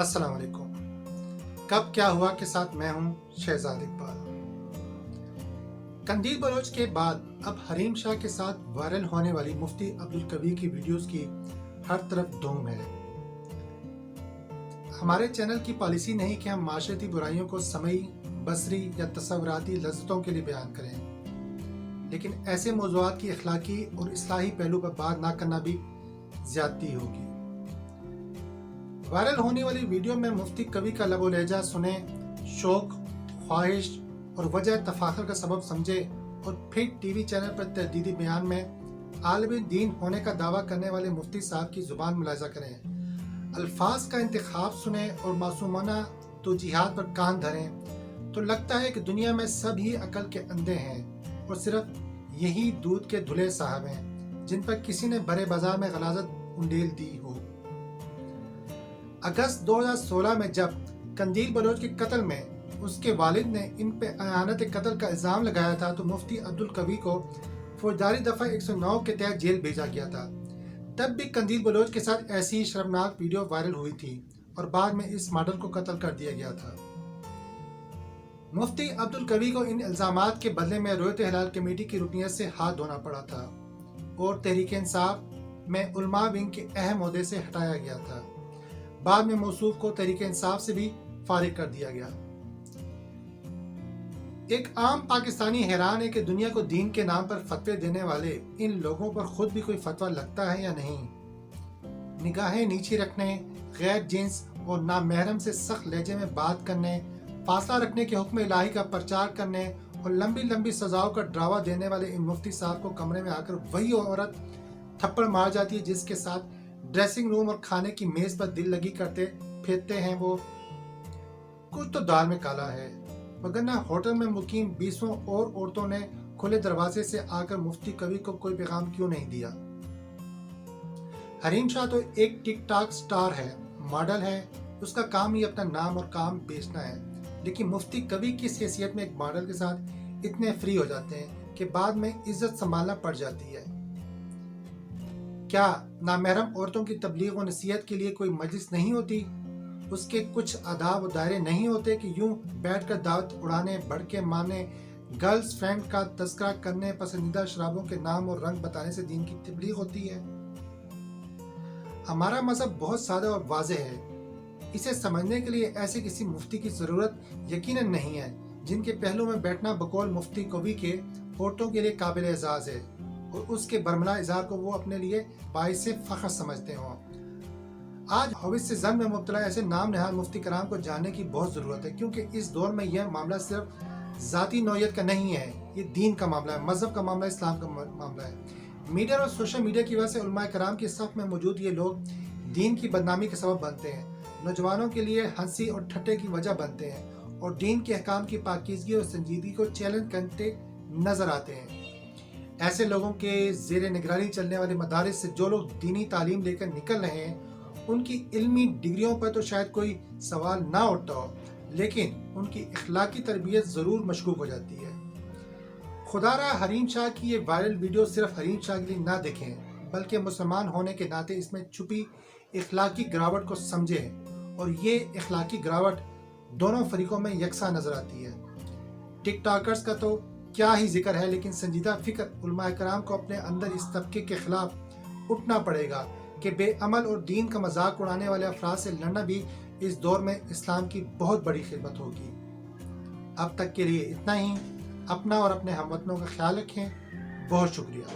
अस्सलाम वालेकुम। कब क्या हुआ के साथ मैं हूं शहजाद इकबाल। कंदील बलोच के बाद अब हरीम शाह के साथ वायरल होने वाली मुफ्ती अब्दुल कवी की वीडियोस की हर तरफ धूम है। हमारे चैनल की पॉलिसी नहीं कि हम माशरती बुराइयों को समई, बसरी या तसव्वुराती लज्जतों के लिए बयान करें, लेकिन ऐसे मौज़ूआत की अखलाकी और इस्लाही पहलू पर बात ना करना भी ज्यादती होगी। वायरल होने वाली वीडियो में मुफ्ती कवी का लबो लहजा सुने, शौक, ख्वाहिश और वजह तफाखर का सबब समझे और फिर टीवी चैनल पर तहदीदी बयान में आलिम दीन होने का दावा करने वाले मुफ्ती साहब की जुबान मुलाजा करें, अल्फाज का इंतखाब सुने और मासूमाना तौजीहात पर कान धरें तो लगता है कि दुनिया में सब ही अकल के अंधे हैं और सिर्फ यही दूध के धुले साहब हैं जिन पर किसी ने बड़े बाजार में गलाजत उंडेल दी हो। अगस्त 2016 में जब कंदील बलोच के कत्ल में उसके वालिद ने इन पे अयानत कत्ल का इल्ज़ाम लगाया था तो मुफ्ती अब्दुल कवी को फौजदारी दफ़ा 109 के तहत जेल भेजा गया था। तब भी कंदील बलोच के साथ ऐसी ही शर्मनाक वीडियो वायरल हुई थी और बाद में इस मॉडल को कत्ल कर दिया गया था। मुफ्ती अब्दुल कवी को इन इल्ज़ामात के बदले में रोयत हिलाल कमेटी की रुकनियत से हाथ धोना पड़ा था और तहरीक इंसाफ में उलमा विंग के अहम ओहदे से हटाया गया था। बाद में मौसूफ को तहरीक इंसाफ से भी फारिग कर दिया गया। एक आम पाकिस्तानी हैरान है कि दुनिया को दीन के नाम पर फतवे देने वाले इन लोगों पर खुद भी कोई फतवा लगता है या नहीं। निगाहें नीची रखने, गैर जिन्स और नामहरम से सख्त लहजे में बात करने, फासला रखने के हुक्म इलाही का प्रचार करने और लंबी लंबी सजाओं का ड्रावा देने वाले इन मुफ्ती साहब को कमरे में आकर वही औरत थप्पड़ मार जाती है जिसके साथ ड्रेसिंग रूम और खाने की मेज पर दिल लगी करते फिरते हैं। वो कुछ तो दाल में काला है, वगरना होटल में मुकीम 20 और औरतों ने खुले दरवाजे से आकर मुफ्ती कवी को कोई पैगाम क्यों नहीं दिया। हरीम शाह तो एक टिकटॉक स्टार है, मॉडल है, उसका काम ही अपना नाम और काम बेचना है, लेकिन मुफ्ती कवी किस हैसियत में एक मॉडल के साथ इतने फ्री हो जाते हैं कि बाद में इज्जत संभालना पड़ जाती है। क्या नामहरम औरतों की तबलीग और नसीहत के लिए कोई मजलिस नहीं होती? उसके कुछ आदाब और दायरे नहीं होते कि यूं बैठकर दावत उड़ाने, भड़के मारने, गर्ल्स फ्रेंड का तस्करा करने, पसंदीदा शराबों के नाम और रंग बताने से दीन की तबलीग होती है? हमारा मजहब बहुत सादा और वाज़ेह है। इसे समझने के लिए ऐसे किसी मुफ्ती की जरूरत यकीनन नहीं है जिनके पहलू में बैठना बकौल मुफ्ती कवी के औरतों के लिए काबिल एजाज है और उसके बरमला इज़हार को वो अपने लिए बाइस से फख्र समझते हों। आज हविस से जन में मुब्तला ऐसे नाम नहाद मुफ्ती कराम को जानने की बहुत ज़रूरत है, क्योंकि इस दौर में यह मामला सिर्फ ज़ाती नौयत का नहीं है, ये दीन का मामला है, मजहब का मामला है, इस्लाम का मामला है। मीडिया और सोशल मीडिया की वजह से उलमा कराम की सफ में मौजूद ये लोग दीन की बदनामी के सबब बनते हैं, नौजवानों के लिए हंसी और ठट्टे की वजह बनते हैं और दीन के अहकाम की पाकीज़गी और संजीदगी को चैलेंज करते नजर आते हैं। ऐसे लोगों के ज़ेरे निगरानी चलने वाले मदारिस से जो लोग दीनी तालीम लेकर निकल रहे हैं उनकी इल्मी डिग्रियों पर तो शायद कोई सवाल ना उठता हो, लेकिन उनकी इखलाकी तरबियत ज़रूर मशकूक हो जाती है। खुदारा हरीम शाह की ये वायरल वीडियो सिर्फ हरीम शाह के लिए ना देखें, बल्कि मुसलमान होने के नाते इसमें छुपी इखलाकी गिरावट को समझें और ये इखलाकी गिरावट दोनों फरीकों में यकसा नजर आती है। टिकटॉकर्स का तो क्या ही जिक्र है, लेकिन संजीदा फिक्र उलमा कराम को अपने अंदर इस तबके के खिलाफ उठना पड़ेगा कि बेअमल और दीन का मजाक उड़ाने वाले अफराद से लड़ना भी इस दौर में इस्लाम की बहुत बड़ी खिदमत होगी। अब तक के लिए इतना ही। अपना और अपने हमवतनों का ख्याल रखें। बहुत शुक्रिया।